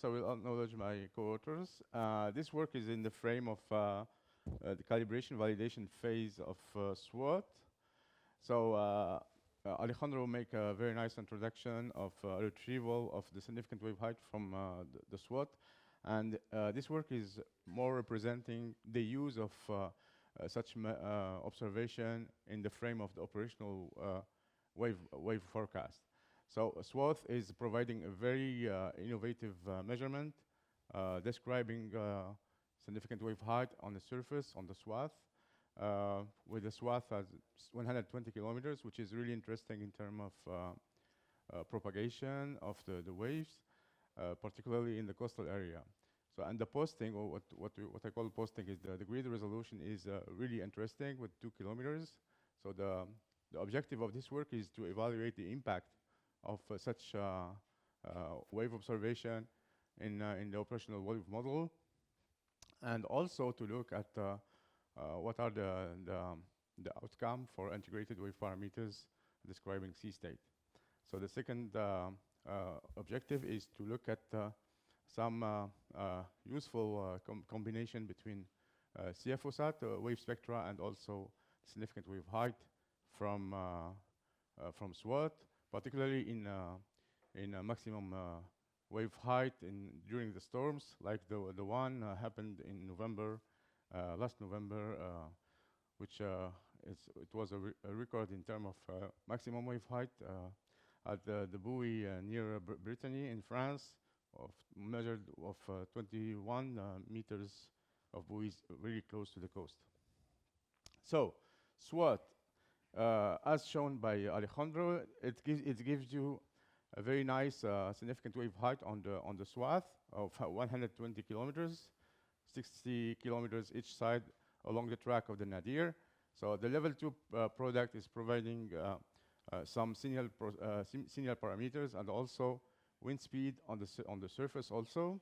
First, I will acknowledge my co-authors. This work is in the frame of the calibration validation phase of SWOT. So Alejandro will make a very nice introduction of retrieval of the significant wave height from the SWOT. And this work is more representing the use of such observation in the frame of the operational wave forecast. So SWOT is providing a very innovative measurement describing significant wave height on the surface, on the swath, with the swath as 120 kilometers, which is really interesting in terms of propagation of the waves, particularly in the coastal area. So, and the posting, or what I call posting, is the grid resolution is really interesting with 2 kilometers. So the objective of this work is to evaluate the impact of such wave observation in the operational wave model, and also to look at what are the outcome for integrated wave parameters describing sea state. So the second objective is to look at some useful combination between CFOSAT, wave spectra, and also significant wave height from SWOT, particularly in a maximum wave height during the storms, like the one happened in November, last November, which it was a record in terms of maximum wave height at the buoy near Brittany in France, measured of 21 meters of buoys really close to the coast. So SWOT, as shown by Alejandro, it gives you a very nice significant wave height on the swath of 120 kilometers, 60 kilometers each side along the track of the nadir. So the level 2 product is providing some signal parameters, and also wind speed on the surface, also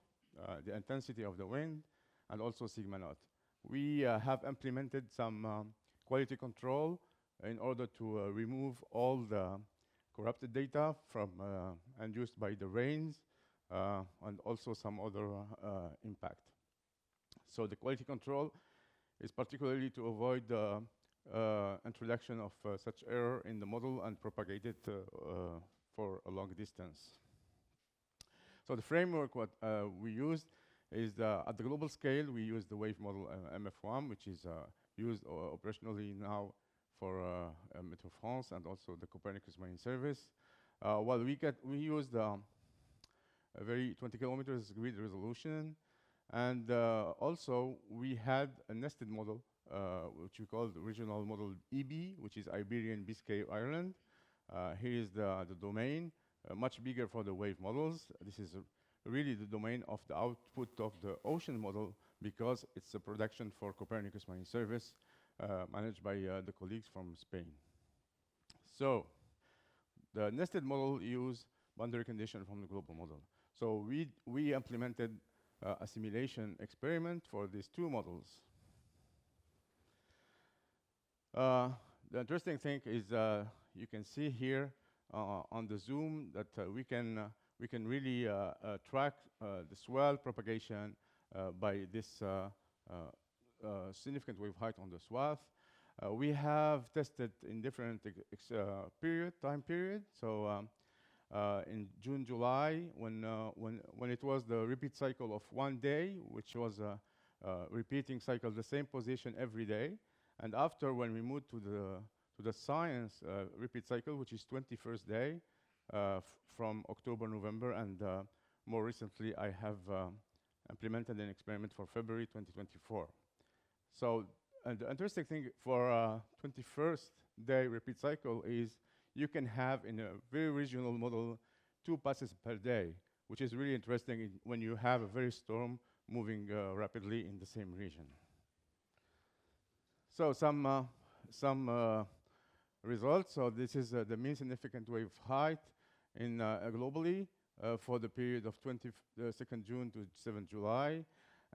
the intensity of the wind, and also sigma naught. We have implemented some quality control in order to remove all the corrupted data from induced by the rains and also some other impact. So the quality control is particularly to avoid the introduction of such error in the model and propagate it for a long distance. So the framework what we used is at the global scale, we use the wave model NFWAM, which is used operationally now for Metro France and also the Copernicus Marine Service. While we used a very 20 kilometers grid resolution, and also we had a nested model, which we call the regional model EB, which is Iberian Biscay Ireland. Here is the domain, much bigger for the wave models. This is really the domain of the output of the ocean model, because it's a production for Copernicus Marine Service, managed by the colleagues from Spain. So the nested model use boundary condition from the global model. So we implemented a simulation experiment for these two models. The interesting thing is you can see here on the zoom that we can really track the swell propagation by this significant wave height on the swath. We have tested in different time period. So in June, July, when it was the repeat cycle of 1 day, which was a repeating cycle, the same position every day. And after, when we moved to the science repeat cycle, which is 21st day from October, November, and more recently, I have implemented an experiment for February 2024. So, and the interesting thing for 21st day repeat cycle is you can have in a very regional model 2 passes per day, which is really interesting when you have a very storm moving rapidly in the same region. So some results. So this is the mean significant wave height in globally for the period of 22nd June to 7th July.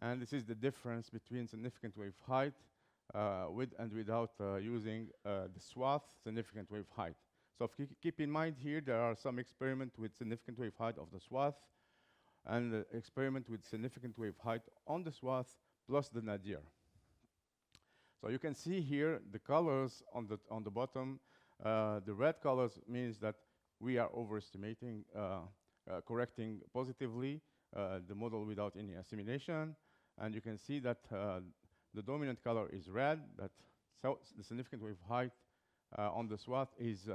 And this is the difference between significant wave height with and without using the swath significant wave height. So keep in mind here, there are some experiments with significant wave height of the swath and experiment with significant wave height on the swath plus the nadir. So you can see here the colors on the bottom. The red colors means that we are overestimating, correcting positively the model without any assimilation. And you can see that the dominant color is red, that so the significant wave height on the swath is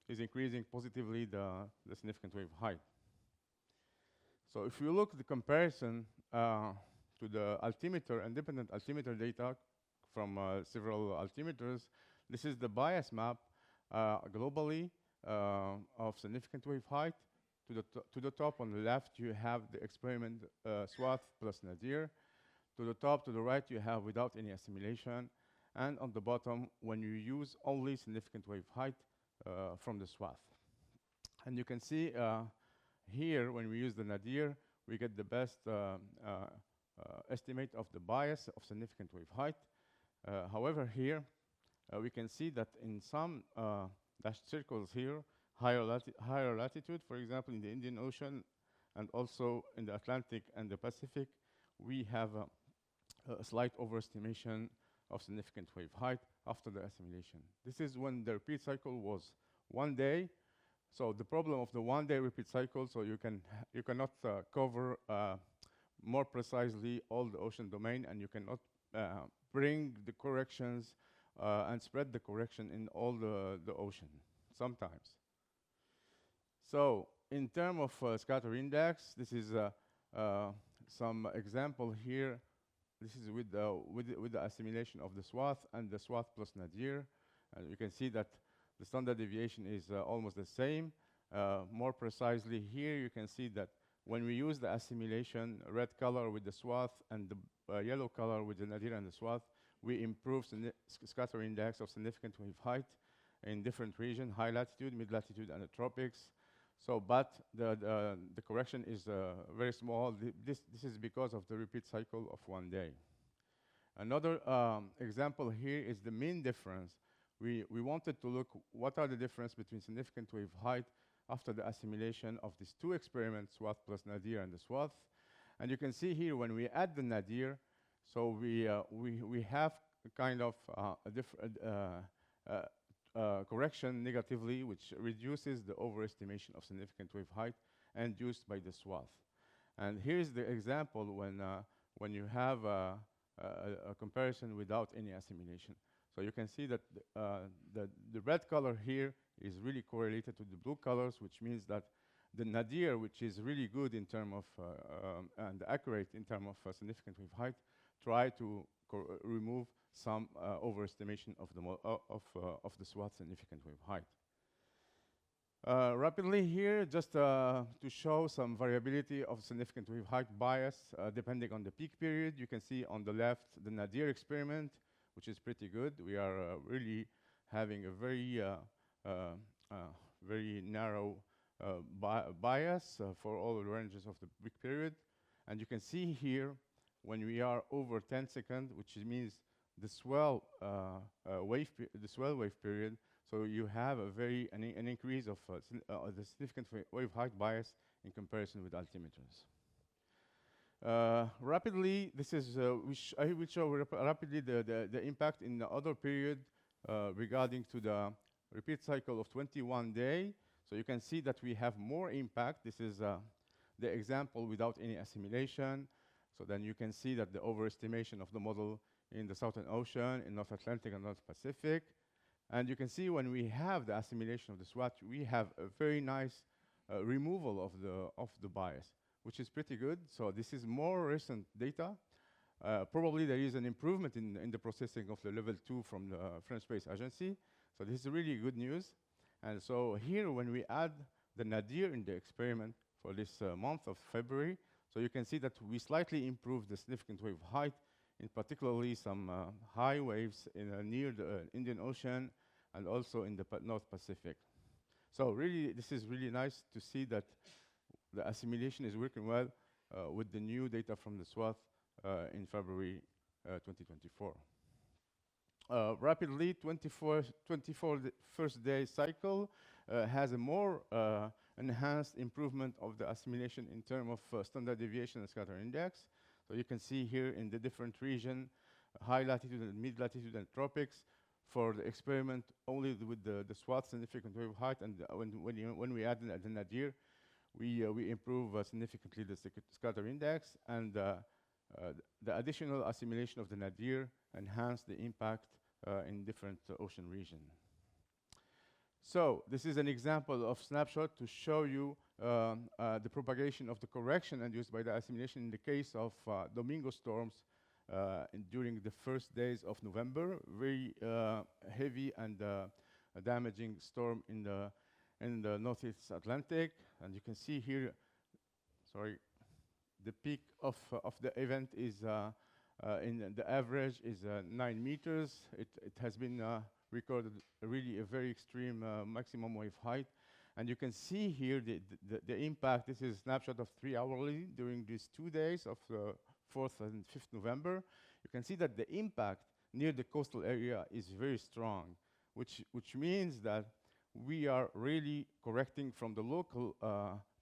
increasing positively the significant wave height. So if you look at the comparison to the altimeter, independent altimeter data from several altimeters, this is the bias map globally of significant wave height. To the top on the left, you have the experiment swath plus nadir. To the top, to the right, you have without any assimilation. And on the bottom, when you use only significant wave height from the swath. And you can see here, when we use the nadir, we get the best estimate of the bias of significant wave height. However, here, we can see that in some dashed circles here, higher latitude, for example, in the Indian Ocean, and also in the Atlantic and the Pacific, we have a slight overestimation of significant wave height after the assimilation. This is when the repeat cycle was 1 day. So the problem of the 1 day repeat cycle, so you cannot cover more precisely all the ocean domain, and you cannot bring the corrections and spread the correction in all the ocean sometimes. So in terms of scatter index, this is some example here. This is with the assimilation of the swath and the swath plus nadir. And you can see that the standard deviation is almost the same. More precisely here, you can see that when we use the assimilation, red color with the swath and the yellow color with the nadir and the swath, we improve scatter index of significant wave height in different regions, high latitude, mid latitude, and the tropics. So, but the correction is very small. This is because of the repeat cycle of 1 day. Another example here is the mean difference. We wanted to look what are the difference between significant wave height after the assimilation of these two experiments, swath plus nadir and the swath. And you can see here when we add the nadir, so we have a kind of a different correction negatively, which reduces the overestimation of significant wave height induced by the swath. And here's the example when you have a comparison without any assimilation. So you can see that the red color here is really correlated to the blue colors, which means that the nadir, which is really good in terms of and accurate in terms of significant wave height, try to remove some overestimation of the swath significant wave height. Rapidly here, just to show some variability of significant wave height bias depending on the peak period. You can see on the left the nadir experiment, which is pretty good. We are really having a very very narrow bias for all the ranges of the peak period. And you can see here when we are over 10 seconds, which means the swell wave period. So you have an increase of the significant wave height bias in comparison with altimeters. Rapidly, this is I will show rapidly the impact in the other period regarding to the repeat cycle of 21 days. So you can see that we have more impact. This is the example without any assimilation. So then you can see that the overestimation of the model in the Southern Ocean, in North Atlantic and North Pacific. And you can see when we have the assimilation of the SWOT, we have a very nice removal of the bias, which is pretty good. So this is more recent data. Probably there is an improvement in the processing of the level 2 from the French Space Agency. So this is really good news. And so here, when we add the nadir in the experiment for this month of February, so you can see that we slightly improved the significant wave height, in particularly some high waves near the Indian Ocean and also in the North Pacific. So really, this is really nice to see that the assimilation is working well with the new data from the SWOT in February 2024. Rapidly, 24 first day cycle has a more enhanced improvement of the assimilation in terms of standard deviation and scatter index. So you can see here in the different region, high latitude and mid latitude and tropics, for the experiment only with the SWOT significant wave height, and when we add the nadir, we improve significantly the scatter index, and the additional assimilation of the nadir enhance the impact in different ocean region. So this is an example of snapshot to show you the propagation of the correction induced by the assimilation in the case of Domingo storms during the first days of November. Very heavy and damaging storm in the Northeast Atlantic. And you can see here, the peak of the event is in the average is 9 meters. It has been recorded really a very extreme maximum wave height. And you can see here the impact. This is a snapshot of 3 hourly during these 2 days of 4th and 5th November. You can see that the impact near the coastal area is very strong, which means that we are really correcting from the local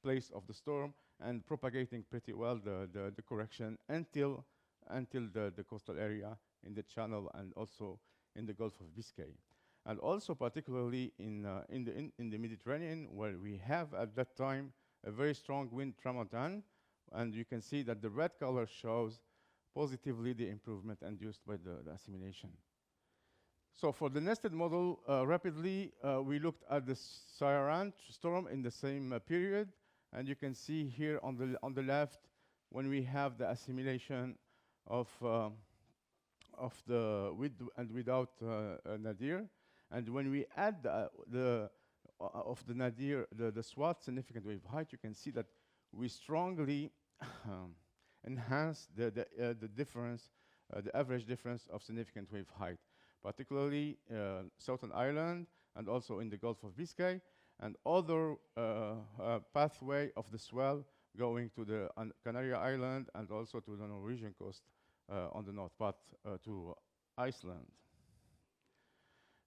place of the storm and propagating pretty well the correction until the coastal area in the channel and also in the Gulf of Biscay. And also particularly in the Mediterranean, where we have at that time a very strong wind tramontane, and you can see that the red color shows positively the improvement induced by the assimilation. So for the nested model, rapidly, we looked at the Saharan storm in the same period, and you can see here on the left, when we have the assimilation of the with and without nadir, and when we add the nadir, the SWOT significant wave height, you can see that we strongly enhance the difference, the average difference of significant wave height, particularly Southern Ireland and also in the Gulf of Biscay, and other pathway of the swell going to the Canary Island and also to the Norwegian coast on the north part to Iceland.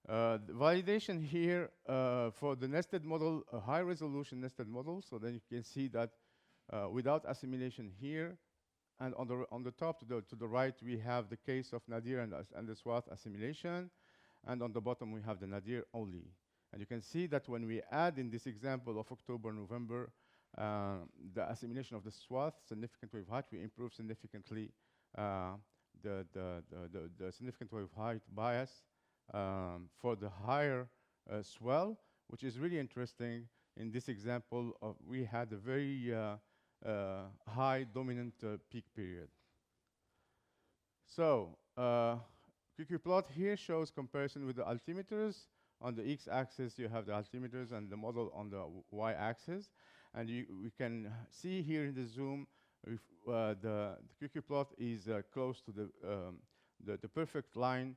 The validation here for the nested model, a high resolution nested model, so then you can see that without assimilation here, and on the top to the right we have the case of nadir and the SWOT assimilation, and on the bottom we have the nadir only. And you can see that when we add in this example of October, November, the assimilation of the SWOT significant wave height, we improve significantly the significant wave height bias for the higher swell, which is really interesting. In this example, we had a very high dominant peak period. So QQ plot here shows comparison with the altimeters. On the x-axis, you have the altimeters and the model on the y-axis. And we can see here in the zoom, if, the QQ plot is close to the perfect line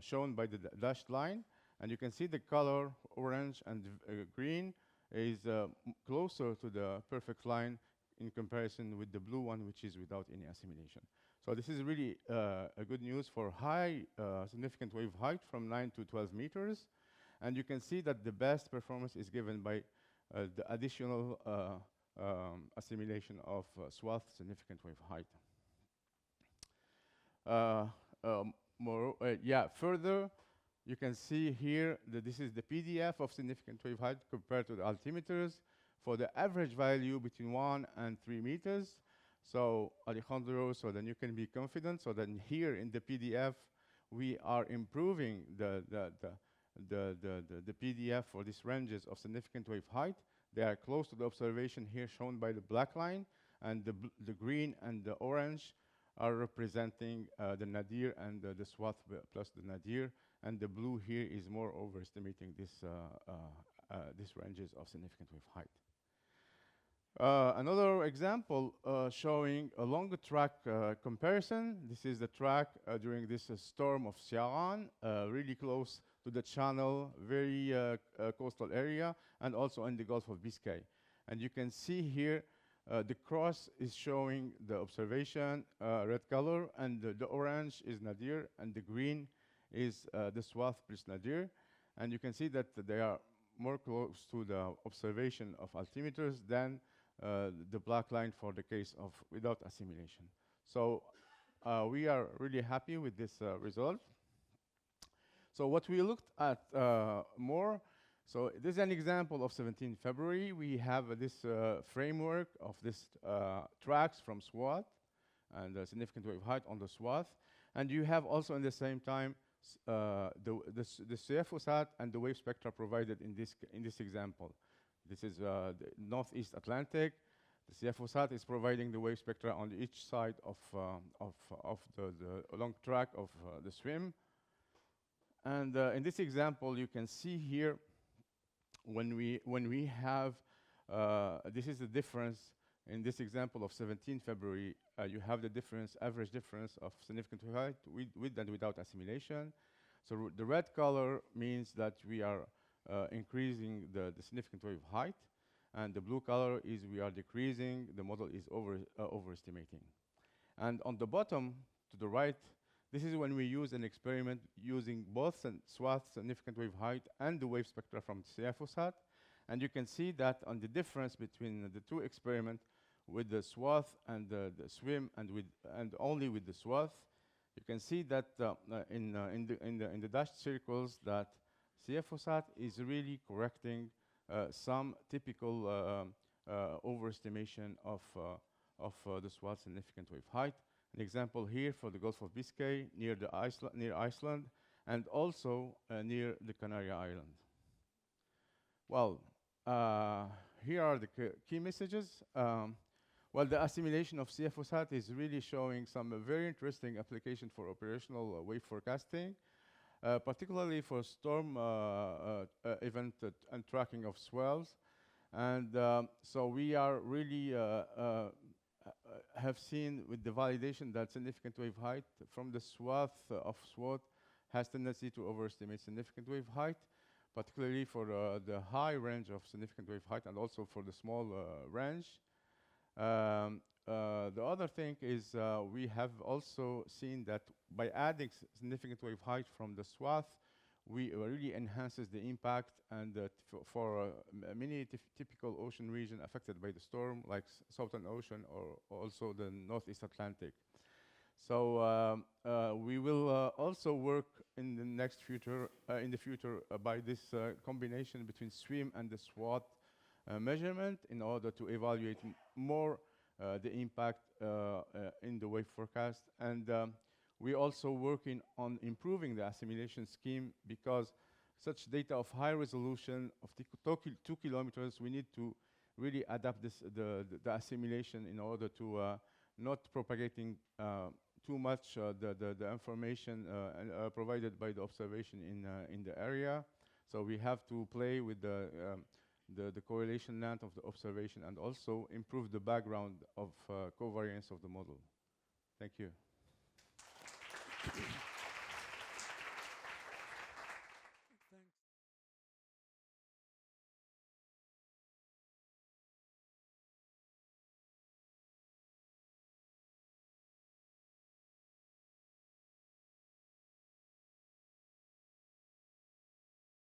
shown by the dashed line. And you can see the color orange and green is closer to the perfect line in comparison with the blue one, which is without any assimilation. So this is really a good news for high significant wave height from 9 to 12 meters. And you can see that the best performance is given by the additional assimilation of SWOT significant wave height. Further, you can see here that this is the PDF of significant wave height compared to the altimeters for the average value between 1 and 3 meters. So Alejandro, so then you can be confident. So then here in the PDF, we are improving the PDF for these ranges of significant wave height. They are close to the observation here shown by the black line, and the green and the orange are representing the nadir and the SWOT plus the nadir, and the blue here is more overestimating these ranges of significant wave height. Another example showing a longer track comparison. This is the track during this storm of Ciarán, really close to the channel, very coastal area, and also in the Gulf of Biscay. And you can see here the cross is showing the observation, red color, and the orange is nadir, and the green is the SWOT plus nadir. And you can see that they are more close to the observation of altimeters than the black line for the case of without assimilation. So we are really happy with this result. So what we looked at more, so this is an example of 17 February. We have this framework of this tracks from SWOT and the significant wave height on the swath. And you have also in the same time the CFOSAT and the wave spectra provided in this example. This is the Northeast Atlantic. The CFOSAT is providing the wave spectra on each side of the long track of the swim. And in this example, you can see here when we have this is the difference in this example of 17 February. You have the difference, average difference of significant wave height with and without assimilation. So the red color means that we are increasing the significant wave height, and the blue color is we are decreasing. The model is overestimating. And on the bottom to the right, this is when we use an experiment using both swath significant wave height and the wave spectra from CFOSAT. And you can see that on the difference between the two experiments with the swath and the swim and only with the swath, you can see that in the dashed circles that CFOSAT is really correcting some typical overestimation of the swath significant wave height. An example here for the Gulf of Biscay near Iceland, and also near the Canary Islands. Well, here are the key messages. Well, the assimilation of CFOSAT is really showing some very interesting application for operational wave forecasting, particularly for storm event and tracking of swells. And so we are really have seen with the validation that significant wave height from the swath of SWOT has tendency to overestimate significant wave height, particularly for the high range of significant wave height and also for the small range. The other thing is we have also seen that by adding significant wave height from the swath, we really enhances the impact, and for many typical ocean region affected by the storm, like Southern Ocean or also the Northeast Atlantic. So we will also work in the next future, by this combination between swim and the SWOT measurement in order to evaluate more the impact in the wave forecast. And we're also working on improving the assimilation scheme, because such data of high resolution of 2 kilometers, we need to really adapt the assimilation in order to not propagating too much the information provided by the observation in the area. So we have to play with the correlation length of the observation and also improve the background of covariance of the model. Thank you.